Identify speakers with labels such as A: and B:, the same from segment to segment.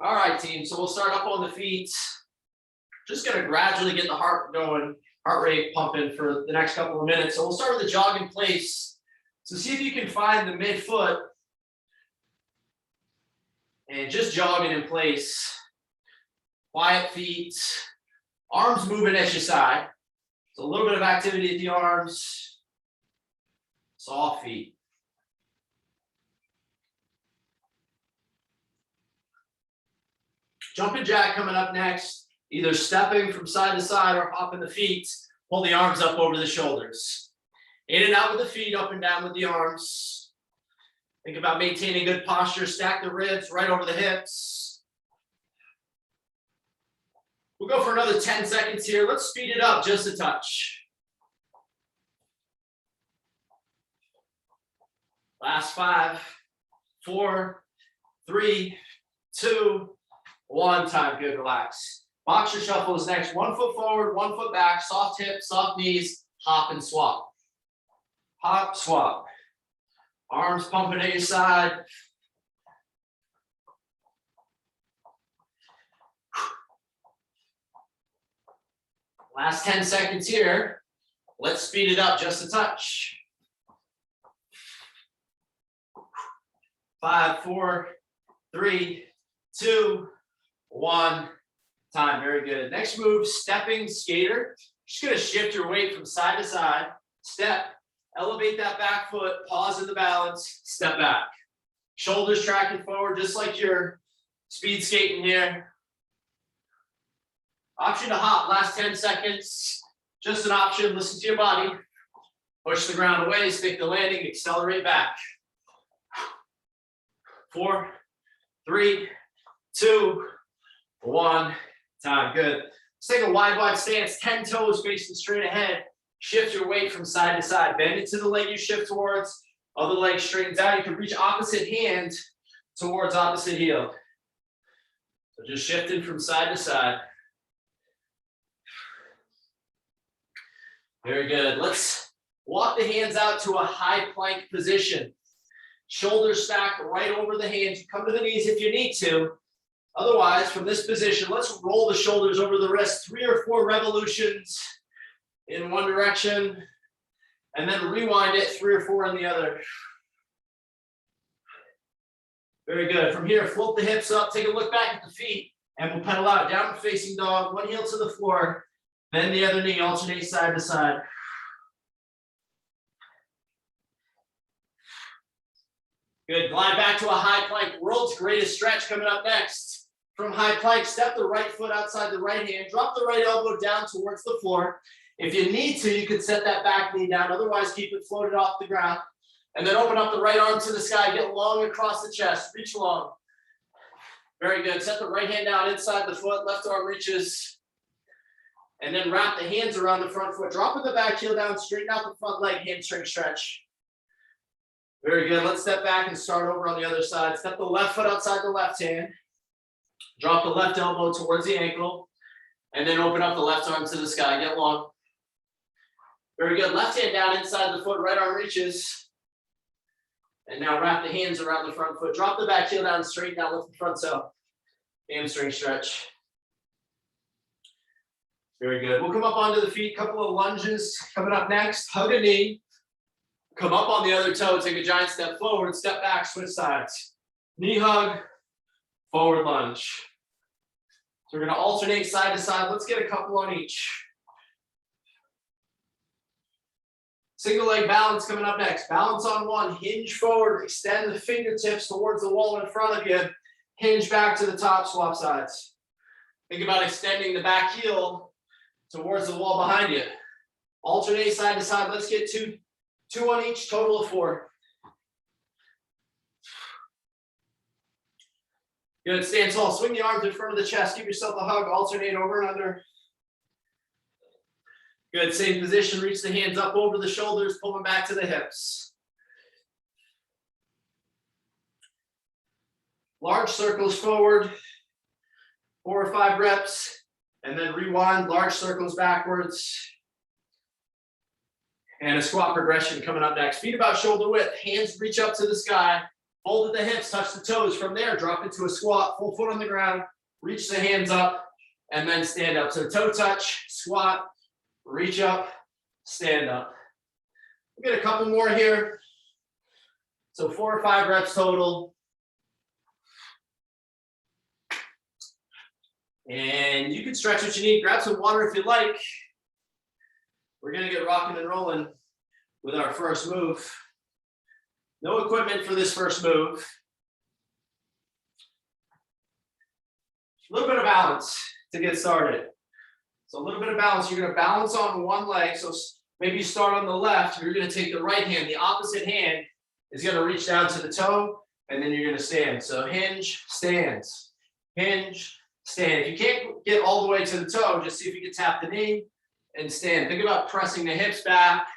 A: All right, team. So we'll start up on the feet. Just going to gradually get the heart going, heart rate pumping for the next couple of minutes. So we'll start with the jog in place. So see if you can find the midfoot and just jogging in place. Quiet feet, arms moving at your side. So a little bit of activity at the arms, soft feet. Jumping jack coming up next, either stepping from side to side or hopping the feet, pull the arms up over the shoulders. In and out with the feet, up and down with the arms. Think about maintaining good posture, stack the ribs right over the hips. We'll go for another 10 seconds here. Let's speed it up just a touch. Last 5, 4, 3, 2, 1. Time. Good. Relax. Boxer shuffle is next. 1 foot forward, 1 foot back, soft hips, soft knees, hop and swap. Hop, swap. Arms pumping at your side. Last 10 seconds here. Let's speed it up just a touch. 5, 4, 3, 2, 1. Time. Very good. Next move, stepping skater. Just going to shift your weight from side to side. Step. Elevate that back foot. Pause in the balance. Step back. Shoulders tracking forward just like you're speed skating here. Option to hop. Last 10 seconds. Just an option. Listen to your body. Push the ground away. Stick the landing. Accelerate back. 4, 3, 2, 1. Time. Good. Let's take a wide stance. 10 toes facing straight ahead. Shift your weight from side to side. Bend it to the leg you shift towards. Other leg straightens out. You can reach opposite hand towards opposite heel. So just shifting from side to side. Very good. Let's walk the hands out to a high plank position. Shoulders stacked right over the hands. You come to the knees if you need to. Otherwise, from this position, let's roll the shoulders over the wrists. 3 or 4 revolutions in one direction, and then rewind it 3 or 4 in the other. Very good. From here, float the hips up, take a look back at the feet, and we'll pedal out. Downward facing dog, one heel to the floor, then the other knee, alternate side to side. Good. Glide back to a high plank. World's greatest stretch coming up next. From high plank, step the right foot outside the right hand. Drop the right elbow down towards the floor. If you need to, you can set that back knee down. Otherwise, keep it floated off the ground. And then open up the right arm to the sky. Get long across the chest. Reach long. Very good. Set the right hand down inside the foot. Left arm reaches. And then wrap the hands around the front foot. Dropping the back heel down. Straighten out the front leg. Hamstring stretch. Very good. Let's step back and start over on the other side. Step the left foot outside the left hand. Drop the left elbow towards the ankle. And then open up the left arm to the sky. Get long. Very good. Left hand down inside the foot. Right arm reaches. And now wrap the hands around the front foot. Drop the back heel down, straighten out, lift the front toe. Hamstring stretch. Very good. We'll come up onto the feet. Couple of lunges coming up next. Hug a knee. Come up on the other toe. Take a giant step forward. Step back. Switch sides. Knee hug. Forward lunge. So we're going to alternate side to side. Let's get a couple on each. Single leg balance coming up next. Balance on one. Hinge forward. Extend the fingertips towards the wall in front of you. Hinge back to the top. Swap sides. Think about extending the back heel towards the wall behind you. Alternate side to side. Let's get two on each. Total of 4. Good. Stand tall. Swing the arms in front of the chest. Give yourself a hug. Alternate over and under. Good. Same position. Reach the hands up over the shoulders. Pull them back to the hips. Large circles forward. 4 or 5 reps. And then rewind. Large circles backwards. And a squat progression coming up next. Feet about shoulder width. Hands reach up to the sky. Fold at the hips, touch the toes. From there, drop into a squat, full foot on the ground, reach the hands up, and then stand up. So toe touch, squat, reach up, stand up. We'll get a couple more here. So 4 or 5 reps total. And you can stretch what you need. Grab some water if you like. We're gonna get rocking and rolling with our first move. No equipment for this first move. A little bit of balance to get started. So a little bit of balance. You're gonna balance on one leg. So maybe you start on the left. You're gonna take the right hand. The opposite hand is gonna reach down to the toe, and then you're gonna stand. So hinge, stands. Hinge, stand. If you can't get all the way to the toe, just see if you can tap the knee and stand. Think about pressing the hips back.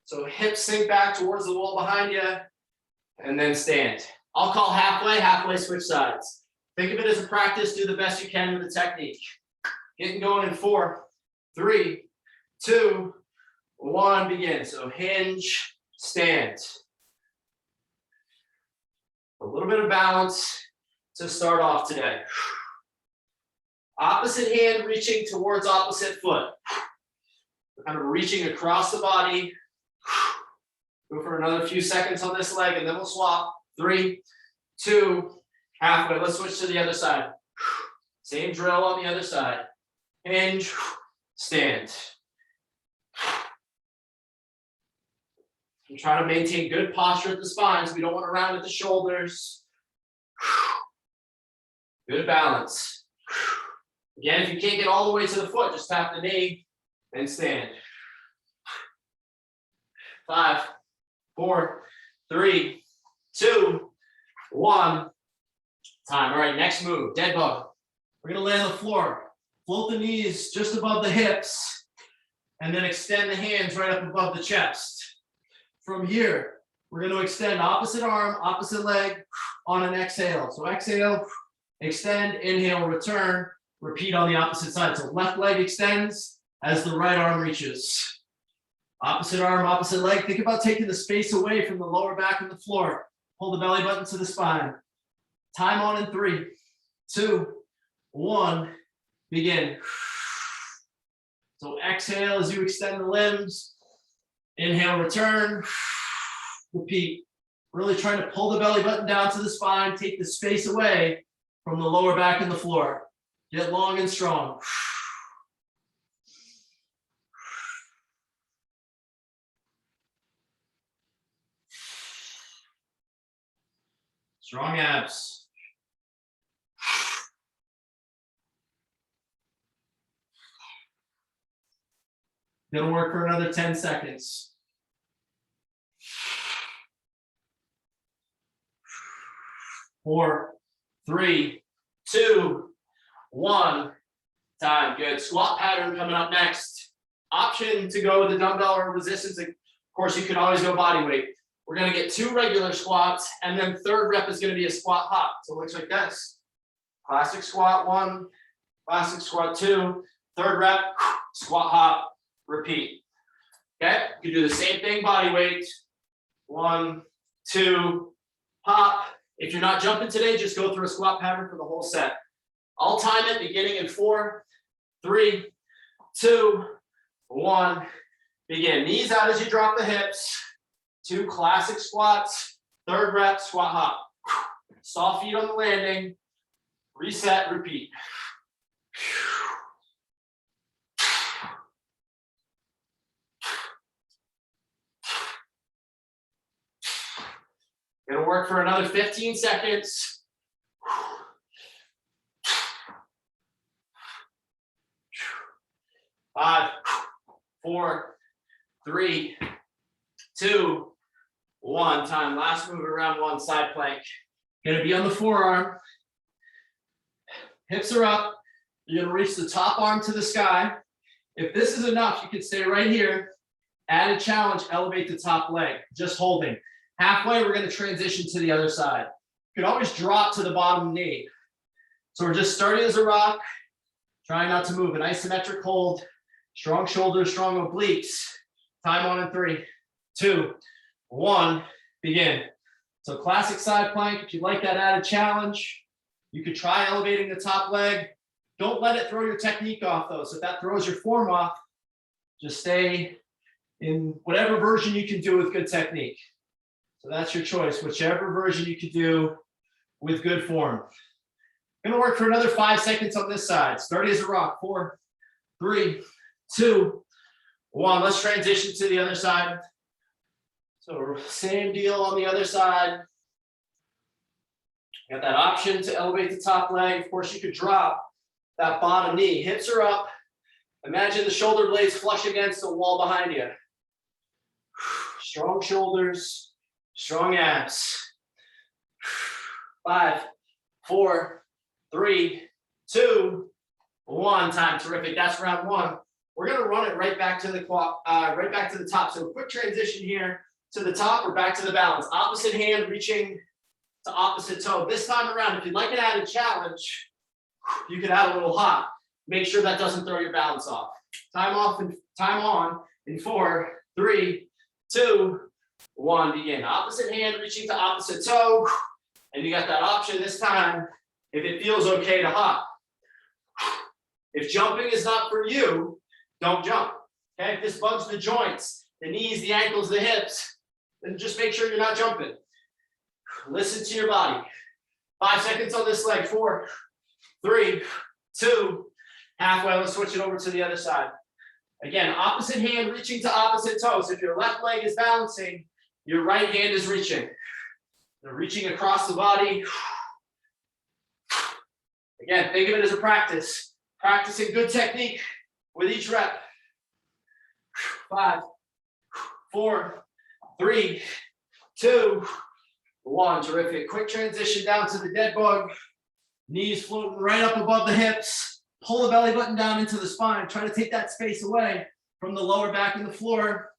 A: So hips sink back towards the wall behind you, and then stand. I'll call halfway, halfway switch sides. Think of it as a practice. Do the best you can with the technique. Getting going in 4, 3, 2, 1, begin. So hinge, stand. A little bit of balance to start off today. Opposite hand reaching towards opposite foot. We're kind of reaching across the body. Go for another few seconds on this leg, and then we'll swap. 3, 2, halfway. Let's switch to the other side. Same drill on the other side. Hinge, stand. And try to maintain good posture at the spine, so we don't want to round at the shoulders. Good balance. Again, if you can't get all the way to the foot, just tap the knee and stand. 5, 4, 3, 2, 1. Time. All right, next move, dead bug. We're gonna lay on the floor. Float the knees just above the hips, and then extend the hands right up above the chest. From here, we're gonna extend opposite arm, opposite leg on an exhale. So exhale, extend, inhale, return, repeat on the opposite side. So left leg extends as the right arm reaches. Opposite arm, opposite leg. Think about taking the space away from the lower back and the floor. Pull the belly button to the spine. Time on in 3, 2, 1, begin. So exhale as you extend the limbs. Inhale, return. Repeat. Really trying to pull the belly button down to the spine. Take the space away from the lower back and the floor. Get long and strong. Strong abs. Gonna work for another 10 seconds. Four, 3, 2, 1. Time. Good. Squat pattern coming up next. Option to go with the dumbbell or resistance. Of course, you can always go body weight. We're gonna get 2 regular squats, and then third rep is gonna be a squat hop. So it looks like this. Classic squat 1, classic squat 2, third rep, squat hop, repeat. Okay, you can do the same thing, body weight. 1, 2, hop. If you're not jumping today, just go through a squat pattern for the whole set. I'll time it beginning in 4, 3, 2, 1. Begin. Knees out as you drop the hips. 2 classic squats. Third rep, squat hop. Soft feet on the landing. Reset, repeat. Gonna work for another 15 seconds. 5, 4, 3, 2, 1. Time. Last move around 1, side plank. Gonna be on the forearm. Hips are up. You're gonna reach the top arm to the sky. If this is enough, you can stay right here. Add a challenge, elevate the top leg. Just holding. Halfway, we're gonna transition to the other side. You can always drop to the bottom knee. So we're just starting as a rock, trying not to move. An isometric hold, strong shoulders, strong obliques. Time on in 3, 2, 1, begin. So classic side plank, if you like that added challenge, you could try elevating the top leg. Don't let it throw your technique off though. So if that throws your form off, just stay in whatever version you can do with good technique. So that's your choice, whichever version you can do with good form. Gonna work for another 5 seconds on this side. Sturdy as a rock. 4, 3, 2, 1. Let's transition to the other side. So same deal on the other side. Got that option to elevate the top leg. Of course, you could drop that bottom knee. Hips are up. Imagine the shoulder blades flush against the wall behind you. Strong shoulders, strong abs. 5, 4, 3, 2, 1. Time. Terrific. That's round 1. We're gonna run it right back to the top. So quick transition here to the top or back to the balance. Opposite hand reaching to opposite toe. This time around, if you'd like an added challenge, you could add a little hop. Make sure that doesn't throw your balance off. Time off and time on in 4, 3, 2, 1. Begin. Opposite hand reaching to opposite toe. And you got that option this time if it feels okay to hop. If jumping is not for you, don't jump. Okay, if this bugs the joints, the knees, the ankles, the hips, then just make sure you're not jumping. Listen to your body. 5 seconds on this leg. 4, 3, 2, halfway. Let's switch it over to the other side. Again, opposite hand reaching to opposite toe. So if your left leg is balancing, your right hand is reaching. They're reaching across the body. Again, think of it as a practice. Practicing good technique with each rep. 5, 4, 3, 2, 1. Terrific. Quick transition down to the dead bug. Knees floating right up above the hips. Pull the belly button down into the spine. Try to take that space away from the lower back and the floor.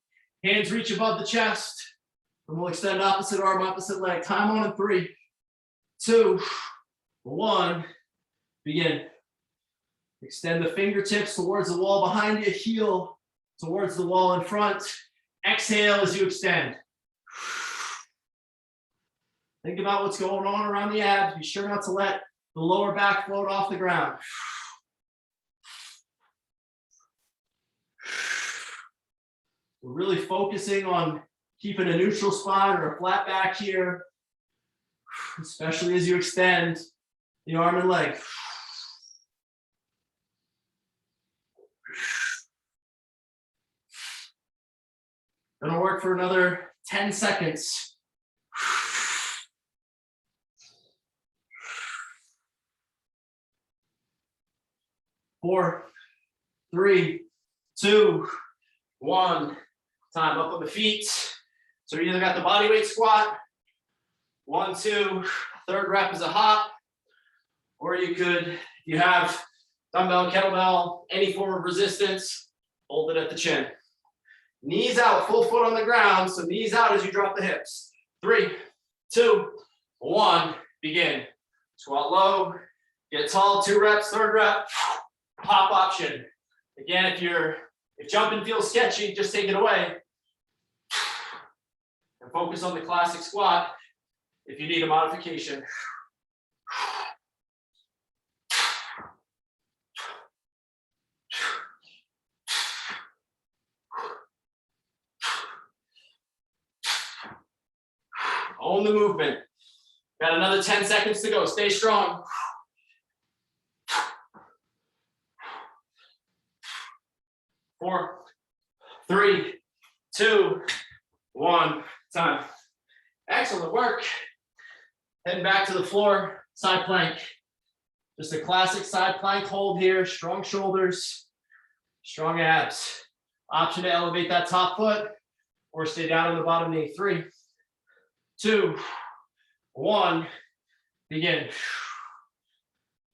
A: Hands reach above the chest. And we'll extend opposite arm, opposite leg. Time on in 3, 2, 1. Begin. Extend the fingertips towards the wall behind you. Heel towards the wall in front. Exhale as you extend. Think about what's going on around the abs. Be sure not to let the lower back float off the ground. We're really focusing on keeping a neutral spine or a flat back here, especially as you extend the arm and leg. Gonna work for another 10 seconds. 4, 3, 2, 1. Time. Up on the feet. So you either got the body weight squat, 1, 2, third rep is a hop, or you could, if you have dumbbell, kettlebell, any form of resistance, hold it at the chin. Knees out, full foot on the ground. So knees out as you drop the hips. 3, 2, 1. Begin. Squat low. Get tall. 2 reps. Third rep. Hop option. Again, if jumping feels sketchy, just take it away. And focus on the classic squat if you need a modification. Own the movement. Got another 10 seconds to go. Stay strong. 4, 3, 2, 1. Time. Excellent work. Heading back to the floor. Side plank. Just a classic side plank hold here. Strong shoulders, strong abs. Option to elevate that top foot or stay down on the bottom knee. 3, 2, 1. Begin.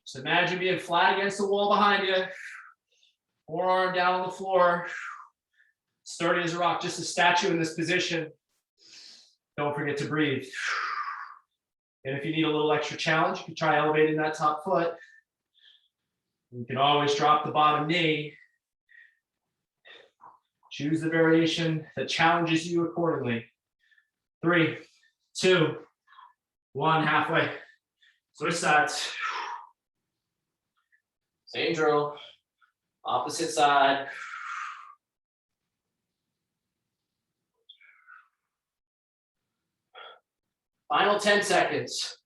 A: Just imagine being flat against the wall behind you. Forearm down on the floor. Sturdy as a rock. Just a statue in this position. Don't forget to breathe. And if you need a little extra challenge, you can try elevating that top foot. You can always drop the bottom knee. Choose the variation that challenges you accordingly. 3, 2, One, halfway. Switch sides. Same drill. Opposite side. Final 10 seconds.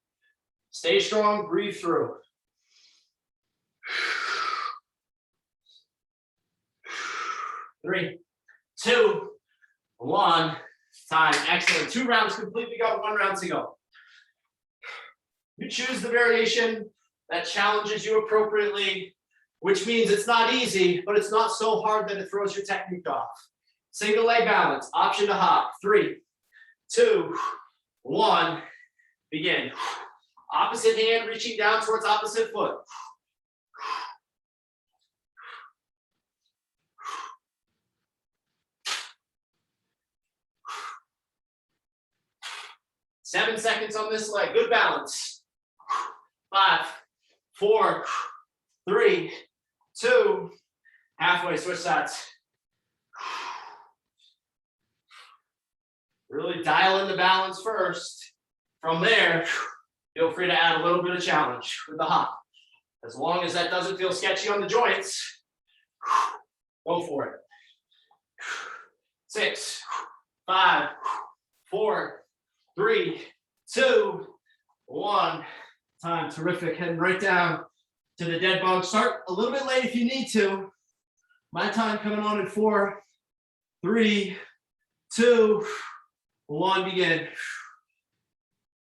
A: Stay strong, breathe through. 3, 2, 1. Time. Excellent. 2 rounds complete. We got 1 round to go. You choose the variation that challenges you appropriately, which means it's not easy, but it's not so hard that it throws your technique off. Single leg balance. Option to hop. 3, 2, 1. Begin. Opposite hand reaching down towards opposite foot. 7 seconds on this leg. Good balance. 5, 4, 3, 2. Halfway. Switch sides. Really dial in the balance first. From there, feel free to add a little bit of challenge with the hop. As long as that doesn't feel sketchy on the joints, go for it. 6, 5, 4, 3, 2, 1. Time. Terrific. Heading right down to the dead bug. Start a little bit late if you need to. My time coming on in 4, 3, 2, 1. Begin.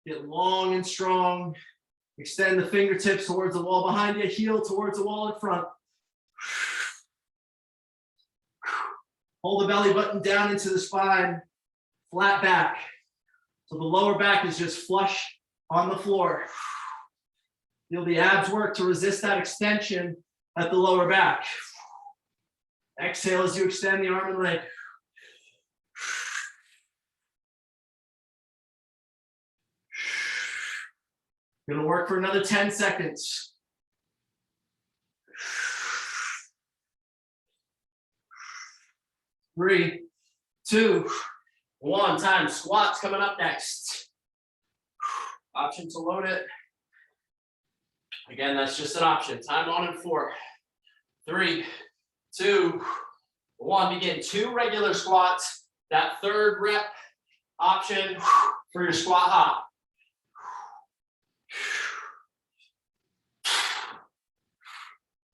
A: Get long and strong. Extend the fingertips towards the wall behind you. Heel towards the wall in front. Hold the belly button down into the spine. Flat back. So the lower back is just flush on the floor. Feel the abs work to resist that extension at the lower back. Exhale as you extend the arm and leg. Gonna work for another 10 seconds. 3, 2, 1. Time. Squats coming up next. Option to load it. Again, that's just an option. Time on in 4, 3, 2, 1. Begin. 2 regular squats. That third rep option for your squat hop.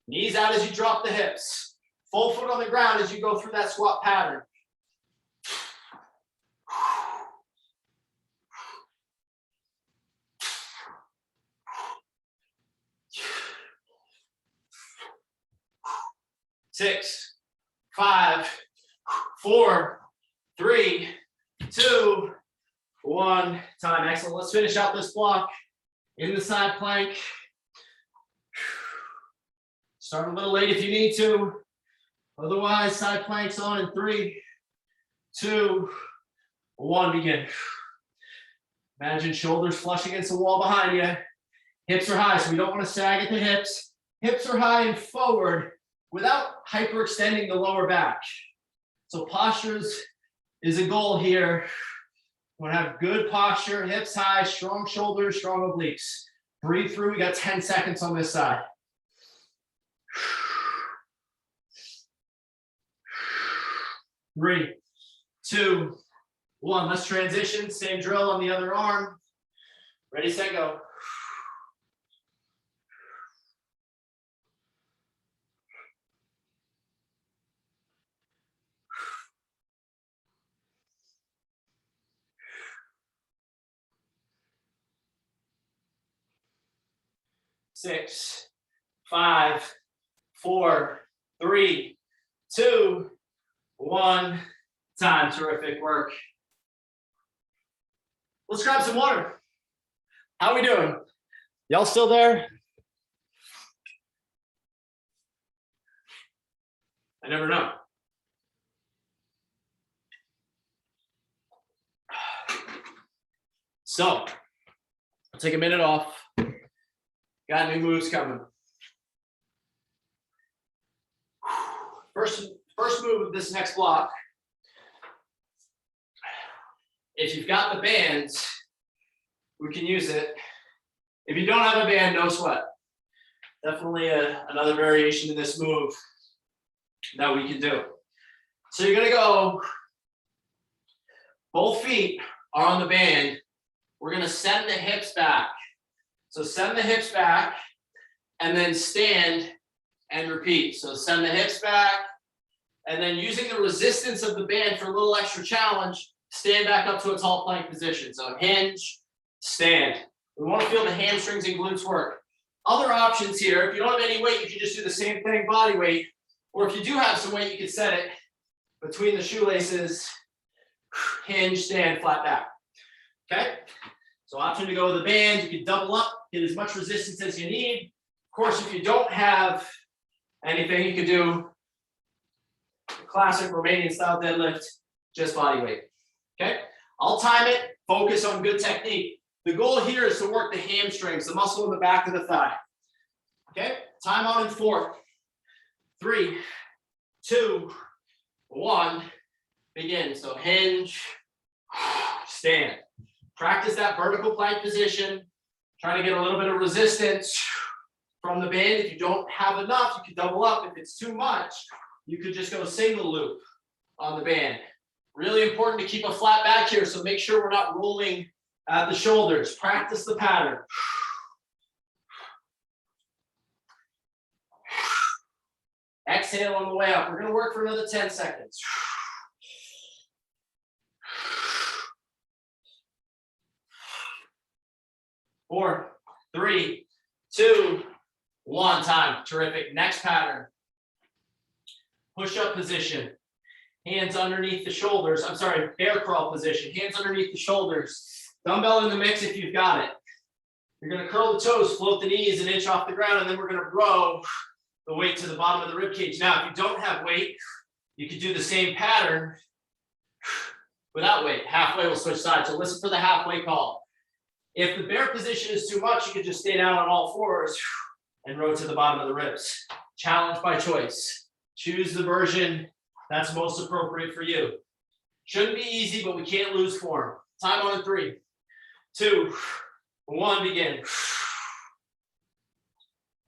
A: Knees out as you drop the hips. Full foot on the ground as you go through that squat pattern. Six, 5, 4, 3, 2, 1. Time. Excellent. Let's finish out this block in the side plank. Start a little late if you need to. Otherwise, side planks on in 3, 2, 1. Begin. Imagine shoulders flush against the wall behind you. Hips are high, so we don't want to sag at the hips. Hips are high and forward without hyperextending the lower back. So postures is a goal here. We want to have good posture, hips high, strong shoulders, strong obliques. Breathe through. We got 10 seconds on this side. 3, 2, 1. Let's transition. Same drill on the other arm. Ready, set, go. Six, 5, 4, 3, 2, 1. Time. Terrific work. Let's grab some water. How we doing? Y'all still there? I never know. So, I'll take a minute off. Got new moves coming. First move of this next block. If you've got the bands, we can use it. If you don't have a band, no sweat. Definitely another variation in this move that we can do. So you're gonna go, both feet are on the band. We're gonna send the hips back. So send the hips back and then stand and repeat. So send the hips back and then using the resistance of the band for a little extra challenge, stand back up to a tall plank position. So hinge, stand. We want to feel the hamstrings and glutes work. Other options here, if you don't have any weight, you can just do the same thing, body weight. Or if you do have some weight, you can set it between the shoelaces, hinge, stand, flat back. Okay? So option to go with the band, you can double up, get as much resistance as you need. Of course, if you don't have anything, you can do the classic Romanian style deadlift, just body weight. Okay? I'll time it, focus on good technique. The goal here is to work the hamstrings, the muscle in the back of the thigh. Okay? Time on in 4, 3, 2, 1. Begin. So hinge, stand. Practice that vertical plank position. Try to get a little bit of resistance from the band. If you don't have enough, you can double up. If it's too much, you could just go single loop on the band. Really important to keep a flat back here, so make sure we're not rolling at the shoulders. Practice the pattern. Exhale on the way up. We're going to work for another 10 seconds. 4, 3, 2, 1. Time. Terrific. Next pattern. Push-up position. Hands underneath the shoulders. I'm sorry, bear crawl position. Hands underneath the shoulders. Dumbbell in the mix if you've got it. You're going to curl the toes, float the knees an inch off the ground, and then we're going to row the weight to the bottom of the rib cage. Now, if you don't have weight, you could do the same pattern without weight. Halfway, we'll switch sides. So listen for the halfway call. If the bear position is too much, you could just stay down on all fours and row to the bottom of the ribs. Challenge by choice. Choose the version that's most appropriate for you. Shouldn't be easy, but we can't lose form. Time on in 3, 2, 1, begin.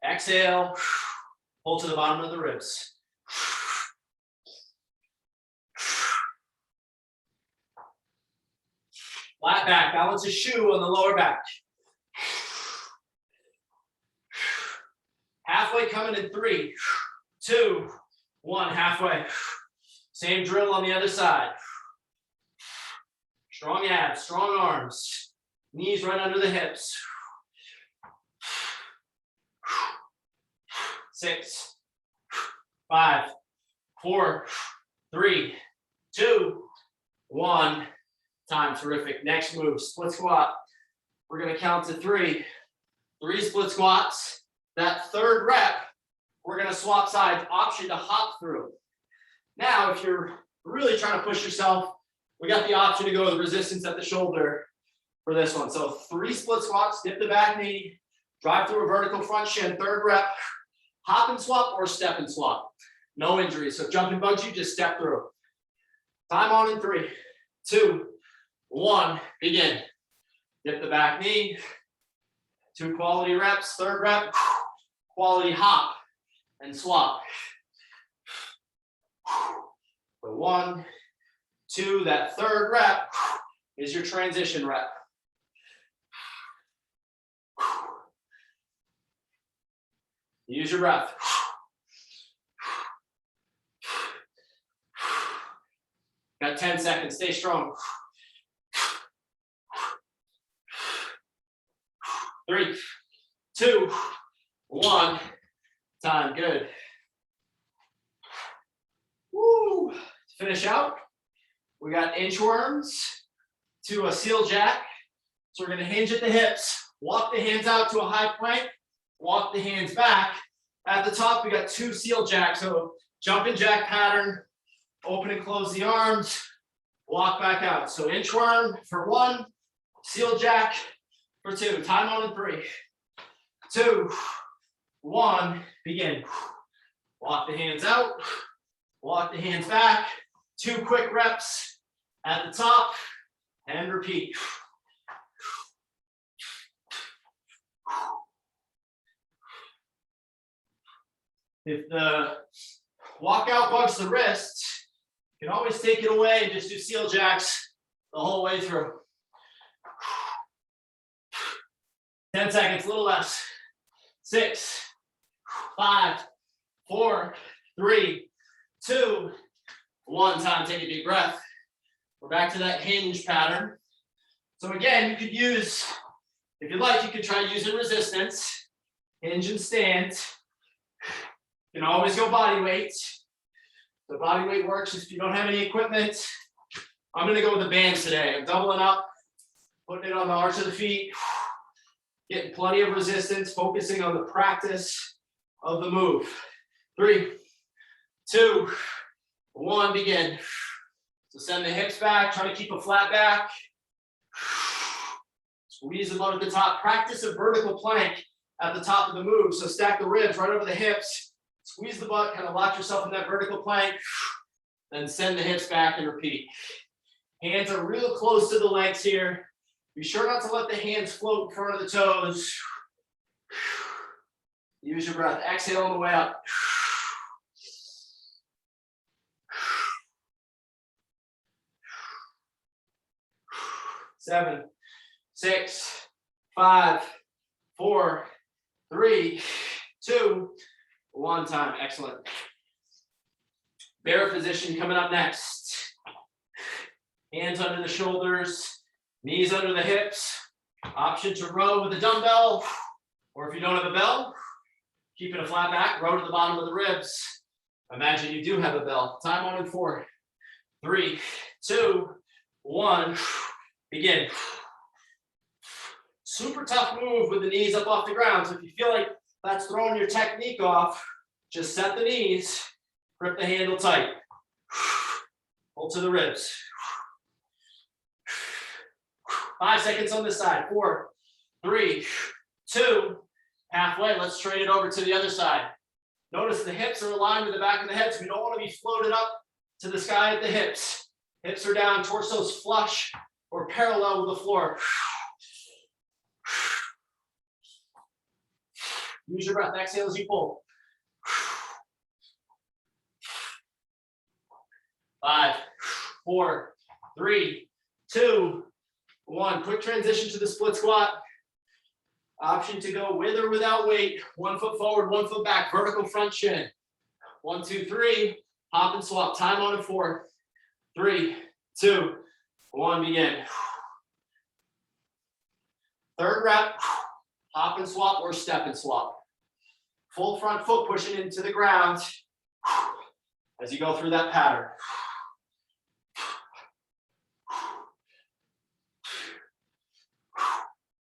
A: Exhale, pull to the bottom of the ribs. Flat back, balance a shoe on the lower back. Halfway coming in 3, 2, 1, halfway. Same drill on the other side. Strong abs, strong arms. Knees right under the hips. 6, 5, 4, 3, 2, 1. Time. Terrific. Next move, split squat. We're going to count to 3. 3 split squats. That third rep, we're going to swap sides. Option to hop through. Now, if you're really trying to push yourself, we got the option to go with resistance at the shoulder for this one. So 3 split squats, dip the back knee, drive through a vertical front shin, third rep, hop and swap or step and swap. No injuries. So if jumping bugs you, just step through. Time on in 3, 2, 1, begin. Dip the back knee, 2 quality reps, third rep, quality hop and swap. So 1, 2, that third rep is your transition rep. Use your breath. Got 10 seconds, stay strong. 3, 2, 1, time, good. Woo. To finish out, we got inchworms to a seal jack. So we're gonna hinge at the hips, walk the hands out to a high plank, walk the hands back. At the top, we got 2 seal jacks. So jumping jack pattern, open and close the arms, walk back out. So inchworm for 1, seal jack for 2. Time on in 3, 2, 1, begin. Walk the hands out, walk the hands back. 2 quick reps at the top and repeat. If the walkout bugs the wrist, you can always take it away and just do seal jacks the whole way through. 10 seconds, a little less. 6, 5, 4, 3, 2, 1. Time, take a deep breath. We're back to that hinge pattern. So again, you could use, if you'd like, you could try using resistance, hinge and stand. You can always go body weight. The body weight works if you don't have any equipment. I'm gonna go with the bands today. I'm doubling up, putting it on the arch of the feet, getting plenty of resistance, focusing on the practice of the move. 3, 2, 1, begin. So send the hips back, try to keep a flat back. Squeeze them out at the top. Practice a vertical plank at the top of the move. So stack the ribs right over the hips. Squeeze the butt, kind of lock yourself in that vertical plank. Then send the hips back and repeat. Hands are real close to the legs here. Be sure not to let the hands float in front of the toes. Use your breath. Exhale on the way up. 7, 6, 5, 4, 3, 2, 1. Time. Excellent. Bear position coming up next. Hands under the shoulders, knees under the hips. Option to row with a dumbbell, or if you don't have a bell, keep it a flat back, row to the bottom of the ribs. Imagine you do have a bell. Time on in 4, 3, 2, 1. Begin. Super tough move with the knees up off the ground. So if you feel like that's throwing your technique off, just set the knees, grip the handle tight. Pull to the ribs. 5 seconds on this side. 4, 3, 2, halfway. Let's trade it over to the other side. Notice the hips are aligned with the back of the head, so we don't want to be floated up to the sky at the hips. Hips are down, torso's flush or parallel with the floor. Use your breath. Exhale as you pull. 5, 4, 3, 2, 1. Quick transition to the split squat. Option to go with or without weight. 1 foot forward, 1 foot back. Vertical front shin. 1, 2, 3. Hop and swap. Time on in 4, 3, 2, 1. Begin. Third rep. Hop and swap or step and swap. Full front foot pushing into the ground as you go through that pattern.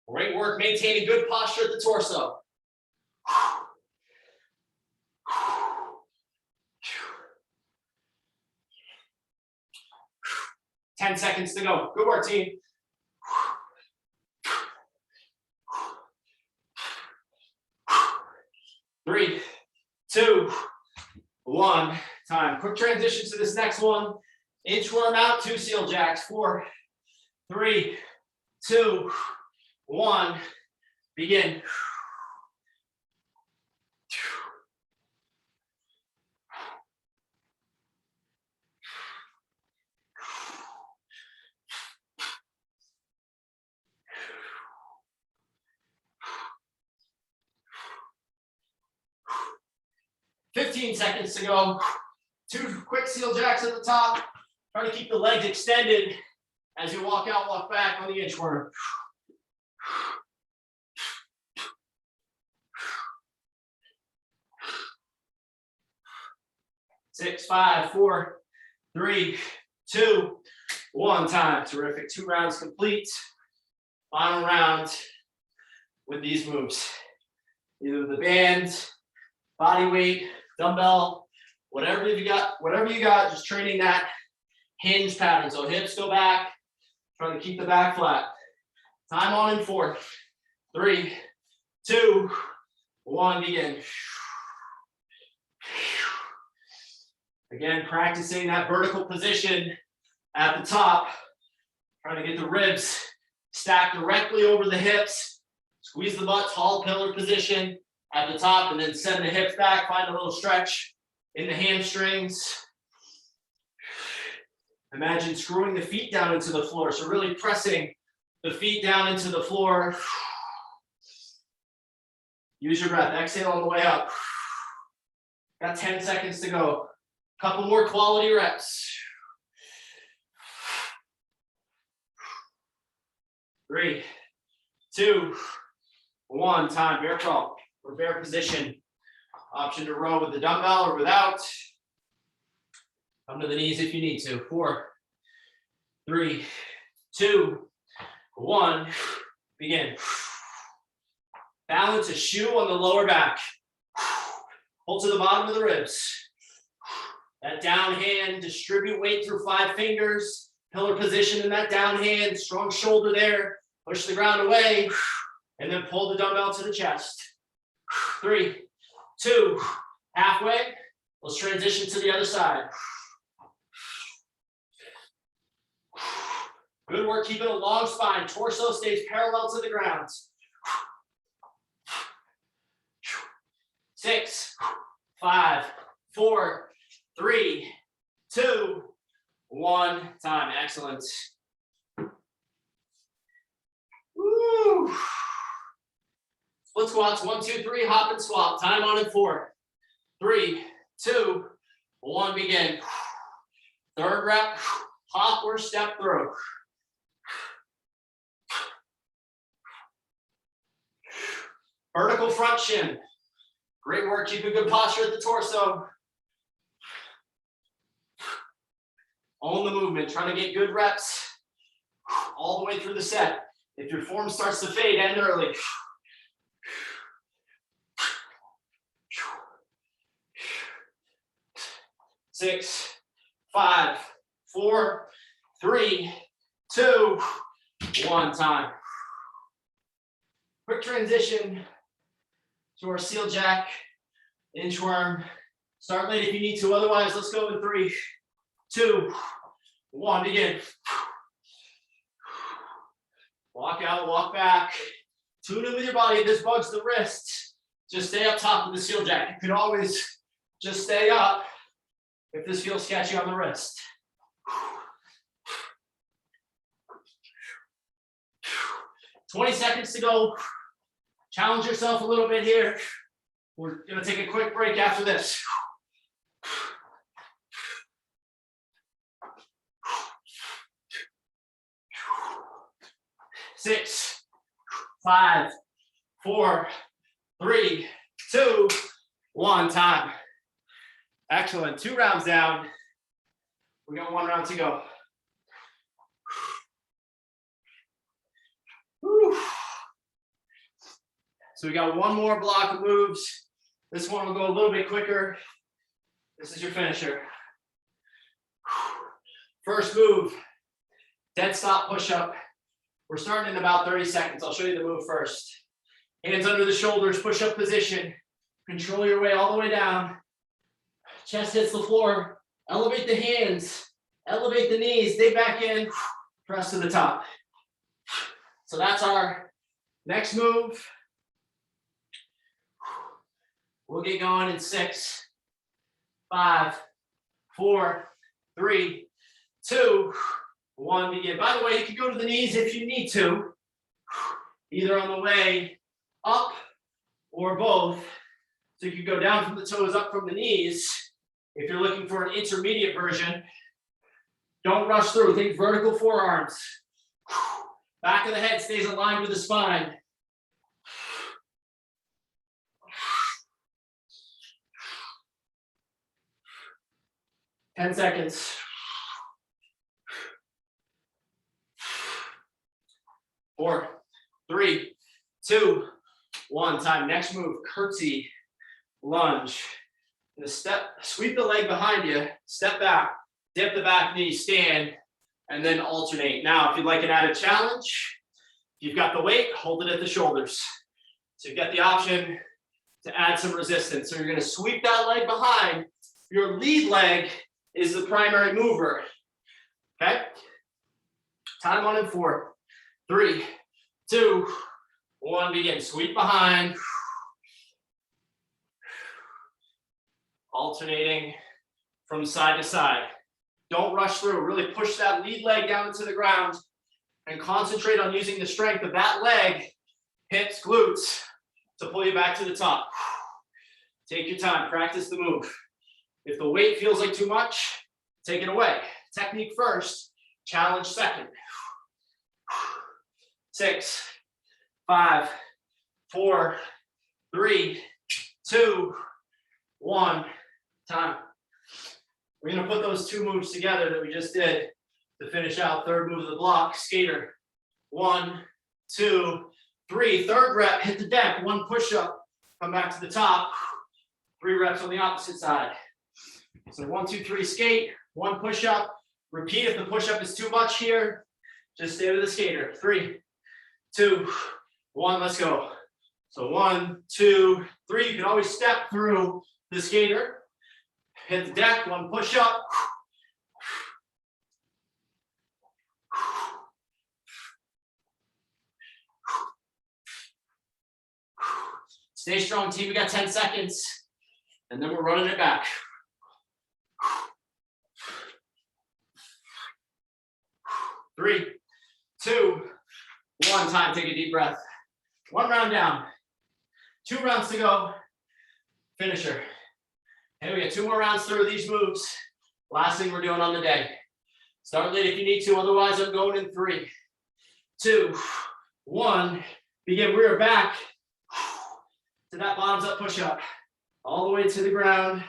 A: Great work maintaining good posture at the torso. 10 seconds to go. Good work, team. Three, 2, 1. Time. Quick transition to this next one. Inchworm out, 2 seal jacks. 4, 3, 2, 1. Begin. $15 seconds to go. 2 quick seal jacks at the top. Try to keep the legs extended as you walk out, walk back on the inchworm. 6, 5, 4, 3, 2, 1. Time. Terrific. 2 rounds complete. Final round with these moves. Either the band, body weight, dumbbell, whatever you got, just training that hinge pattern. So hips go back, trying to keep the back flat. Time on in 4, 3, 2, 1. Begin. Again, practicing that vertical position at the top. Trying to get the ribs stacked directly over the hips. Squeeze the butt, tall pillar position. at the top, and then send the hips back, find a little stretch in the hamstrings. Imagine screwing the feet down into the floor, so really pressing the feet down into the floor. Use your breath, exhale on the way up. Got 10 seconds to go. Couple more quality reps. 3, 2, 1, time, bear crawl or bear position. Option to row with the dumbbell or without. Come to the knees if you need to. 4, 3, 2, 1, begin. Balance a shoe on the lower back. Pull to the bottom of the ribs. That down hand, distribute weight through 5 fingers. Pillar position in that down hand, strong shoulder there. Push the ground away, and then pull the dumbbell to the chest. 3, 2, halfway. Let's transition to the other side. Good work, keeping a long spine. Torso stays parallel to the ground. 6, 5, 4, 3, 2, 1, time. Excellent. Woo. Split squats, 1, 2, 3, hop and swap. Time on in 4, 3, 2, 1, begin. Third rep, hop or step through. Vertical front shin. Great work, keeping good posture at the torso. Own the movement, trying to get good reps all the way through the set. If your form starts to fade, end early. 6, 5, 4, 3, 2, 1, time. Quick transition to our seal jack, inchworm. Start late if you need to, otherwise let's go in 3, 2, 1, begin. Walk out, walk back. Tune in with your body. If this bugs the wrists, just stay up top of the seal jack. You can always just stay up if this feels sketchy on the wrist. "20 seconds to go. Challenge yourself a little bit here. We're gonna take a quick break after this. Six, 5, 4, 3, 2, 1, time. Excellent, 2 rounds down. We got 1 round to go. Whew. So we got 1 more block of moves. This one will go a little bit quicker. This is your finisher. First move, dead stop push-up. We're starting in about 30 seconds. I'll show you the move first. Hands under the shoulders, push-up position. Control your way all the way down. Chest hits the floor. Elevate the hands. Elevate the knees. Dig back in. Press to the top. So that's our next move. We'll get going in 6, 5, 4, 3, 2, 1, begin. By the way, you can go to the knees if you need to, either on the way up or both. So you can go down from the toes, up from the knees. If you're looking for an intermediate version, don't rush through. Think vertical forearms. Back of the head stays aligned with the spine. Ten seconds. 4, 3, 2, 1, time. Next move, curtsy, lunge. Gonna step, sweep the leg behind you, step back, dip the back knee, stand, and then alternate. Now, if you'd like an added challenge, if you've got the weight, hold it at the shoulders. So you've got the option to add some resistance. So you're gonna sweep that leg behind. Your lead leg is the primary mover, okay? Time on in 4, 3, 2, 1, begin. Sweep behind. alternating from side to side. Don't rush through. Really push that lead leg down into the ground and concentrate on using the strength of that leg, hips, glutes, to pull you back to the top. Take your time, practice the move. If the weight feels like too much, take it away. Technique first, challenge second. 6, 5, 4, 3, 2, 1, time. We're gonna put those two moves together that we just did to finish out third move of the block, skater. 1, 2, 3, third rep, hit the deck, 1 push-up, come back to the top, 3 reps on the opposite side. So 1, 2, 3, skate, 1 push-up, repeat if the push-up is too much here, just stay with the skater. 3, 2, 1, let's go. So 1, 2, 3, you can always step through the skater, hit the deck, 1 push-up. Stay strong, team. We got 10 seconds, and then we're running it back. 3, 2, 1, time. Take a deep breath. 1 round down. 2 rounds to go. Finisher. Okay, we got 2 more rounds through these moves. Last thing we're doing on the day. Start late if you need to, otherwise I'm going in 3, 2, 1. Begin. We are back to that bottoms up push-up. All the way to the ground.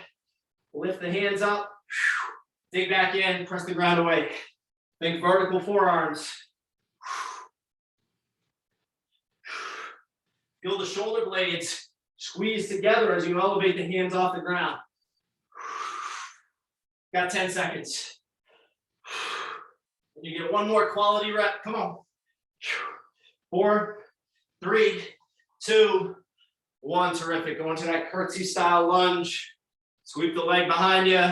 A: Lift the hands up. Dig back in, press the ground away. Think vertical forearms. Feel the shoulder blades squeeze together as you elevate the hands off the ground. Got 10 seconds. You get 1 more quality rep. Come on. 4, 3, 2, 1. Terrific. Go into that curtsy style lunge. Sweep the leg behind you.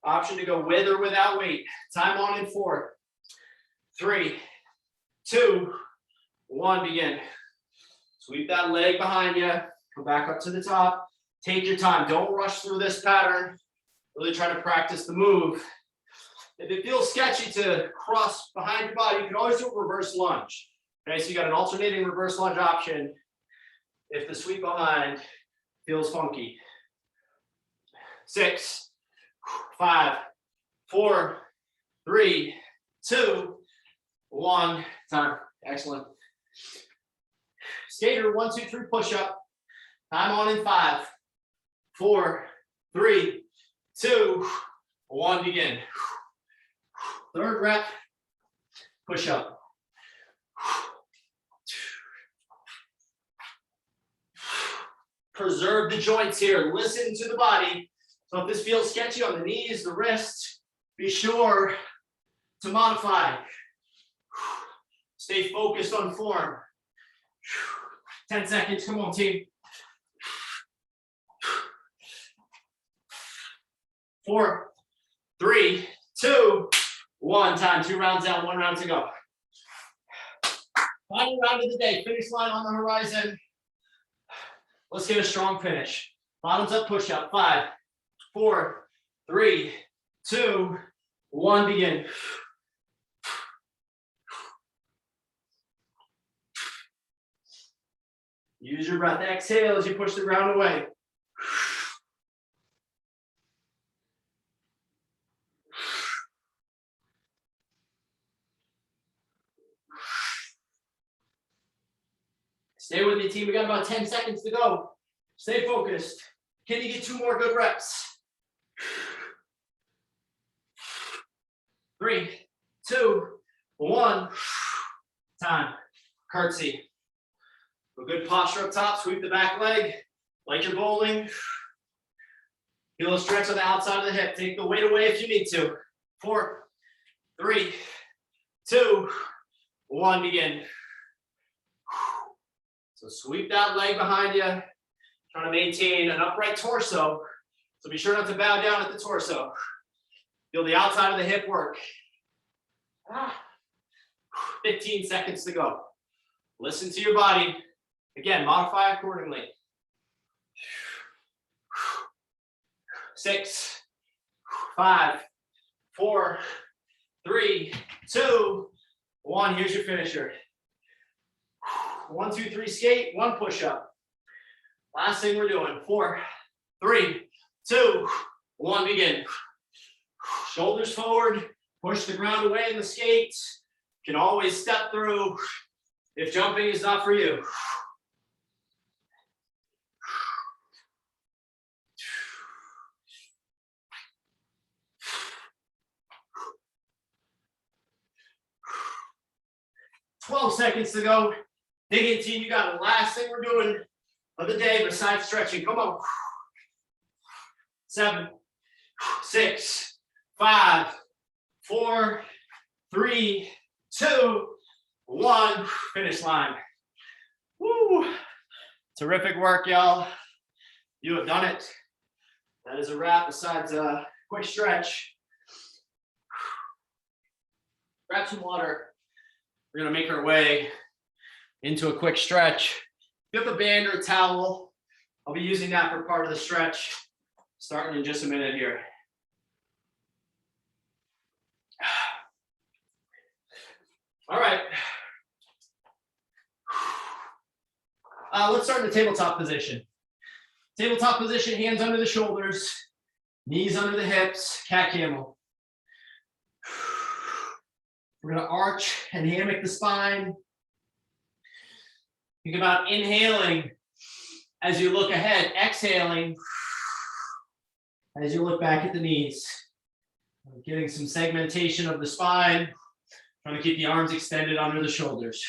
A: Option to go with or without weight. Time on in 4, 3, 2, 1. Begin. Sweep that leg behind you. Come back up to the top. Take your time. Don't rush through this pattern. Really try to practice the move. If it feels sketchy to cross behind your body, you can always do a reverse lunge. Okay, so you got an alternating reverse lunge option if the sweep behind feels funky. 6, 5, 4, 3, 2, 1. Time. Excellent. Skater, 1, 2, 3, push up. Time on in 5, 4, 3, 2, 1. Begin. Third rep, push up. Preserve the joints here. Listen to the body. So if this feels sketchy on the knees, the wrists, be sure to modify. Stay focused on form. 10 seconds. Come on, team. 4, 3, 2, 1. Time. 2 rounds down, 1 round to go. Final round of the day. Finish line on the horizon. Let's get a strong finish. Bottoms up push up. 5, 4, 3, 2, 1. Begin. Use your breath. Exhale as you push the ground away. Stay with me, team. We got about 10 seconds to go. Stay focused. Can you get 2 more good reps? 3, 2, 1. Time. Curtsy. A good posture up top. Sweep the back leg like you're bowling. Feel a stretch on the outside of the hip. Take the weight away if you need to. 4, 3, 2, 1. Begin. So sweep that leg behind you. Trying to maintain an upright torso. So be sure not to bow down at the torso. Feel the outside of the hip work. 15 seconds to go. Listen to your body. Again, modify accordingly. 6, 5, 4, 3, 2, 1. Here's your finisher. 1, 2, 3, skate, 1 push up. Last thing we're doing. 4, 3, 2, 1, begin. Shoulders forward, push the ground away in the skate. You can always step through if jumping is not for you. "12 seconds to go. Dig in, team. You got it. Last thing we're doing of the day besides stretching. Come on. 7, 6, 5, 4, 3, 2, 1. Finish line. Woo. Terrific work, y'all. You have done it. That is a wrap besides a quick stretch. Grab some water. We're going to make our way into a quick stretch. If you have a band or a towel, I'll be using that for part of the stretch, starting in just a minute here. All right. Let's start in the tabletop position. Tabletop position, hands under the shoulders, knees under the hips, cat camel. We're going to arch and hammock the spine. Think about inhaling as you look ahead, exhaling as you look back at the knees. Getting some segmentation of the spine, trying to keep the arms extended under the shoulders.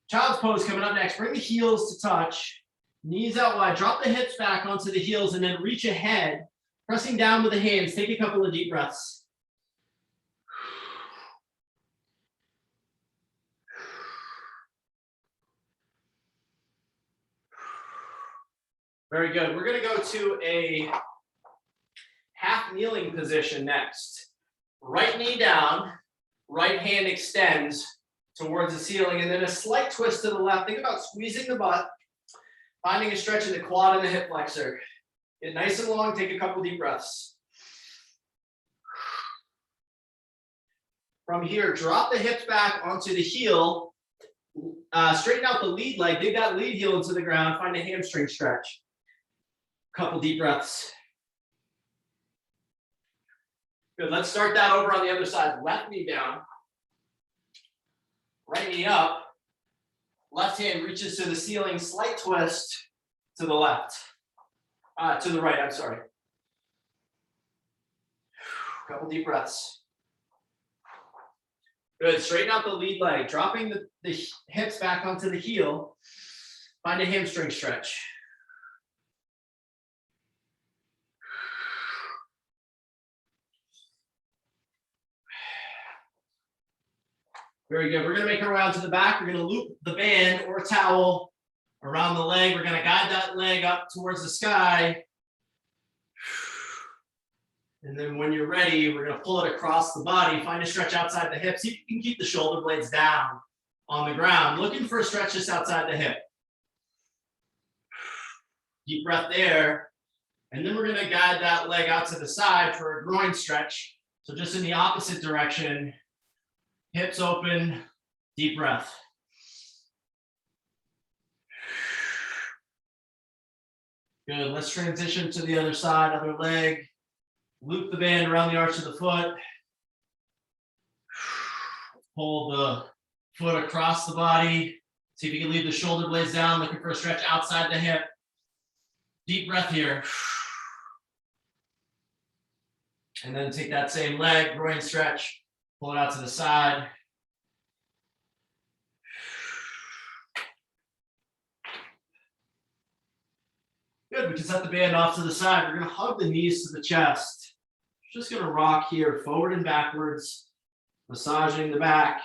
A: Child's pose coming up next. Bring the heels to touch, knees out wide, drop the hips back onto the heels, and then reach ahead. Pressing down with the hands, take a couple of deep breaths. Very good. We're going to go to a half kneeling position next. Right knee down, right hand extends towards the ceiling, and then a slight twist to the left. Think about squeezing the butt, finding a stretch in the quad and the hip flexor. Get nice and long, take a couple deep breaths. From here, drop the hips back onto the heel, straighten out the lead leg, dig that lead heel into the ground, find a hamstring stretch. Couple deep breaths. Good, let's start that over on the other side. Left knee down, right knee up, left hand reaches to the ceiling, slight twist to the left. To the right, I'm sorry. Couple deep breaths. Good, straighten out the lead leg, dropping the hips back onto the heel. Find a hamstring stretch. Very good, we're gonna make our way out to the back. We're gonna loop the band or towel around the leg. We're going to guide that leg up towards the sky. And then when you're ready, we're going to pull it across the body. Find a stretch outside the hips. See if you can keep the shoulder blades down on the ground. Looking for a stretch just outside the hip. Deep breath there. And then we're going to guide that leg out to the side for a groin stretch. So just in the opposite direction. Hips open, deep breath. Good, let's transition to the other side, other leg. Loop the band around the arch of the foot. Pull the foot across the body. See if you can leave the shoulder blades down, looking for a stretch outside the hip. Deep breath here. And then take that same leg, groin stretch, pull it out to the side. Good, we can set the band off to the side. We're going to hug the knees to the chest. Just going to rock here, forward and backwards, massaging the back.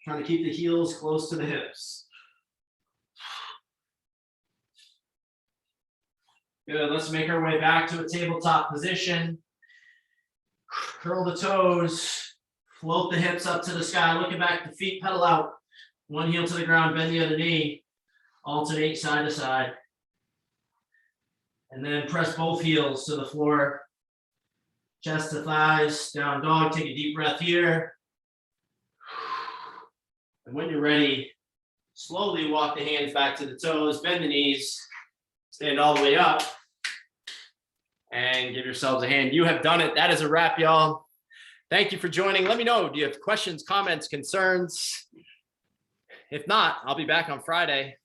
A: Trying to keep the heels close to the hips. Good, let's make our way back to a tabletop position. Curl the toes, float the hips up to the sky, looking back, the feet pedal out. One heel to the ground, bend the other knee. Alternate side to side. And then press both heels to the floor. Chest to thighs, down dog. Take a deep breath here. And when you're ready, slowly walk the hands back to the toes, bend the knees, stand all the way up, and give yourselves a hand. You have done it. That is a wrap, y'all. Thank you for joining. Let me know, do you have questions, comments, concerns? If not, I'll be back on Friday.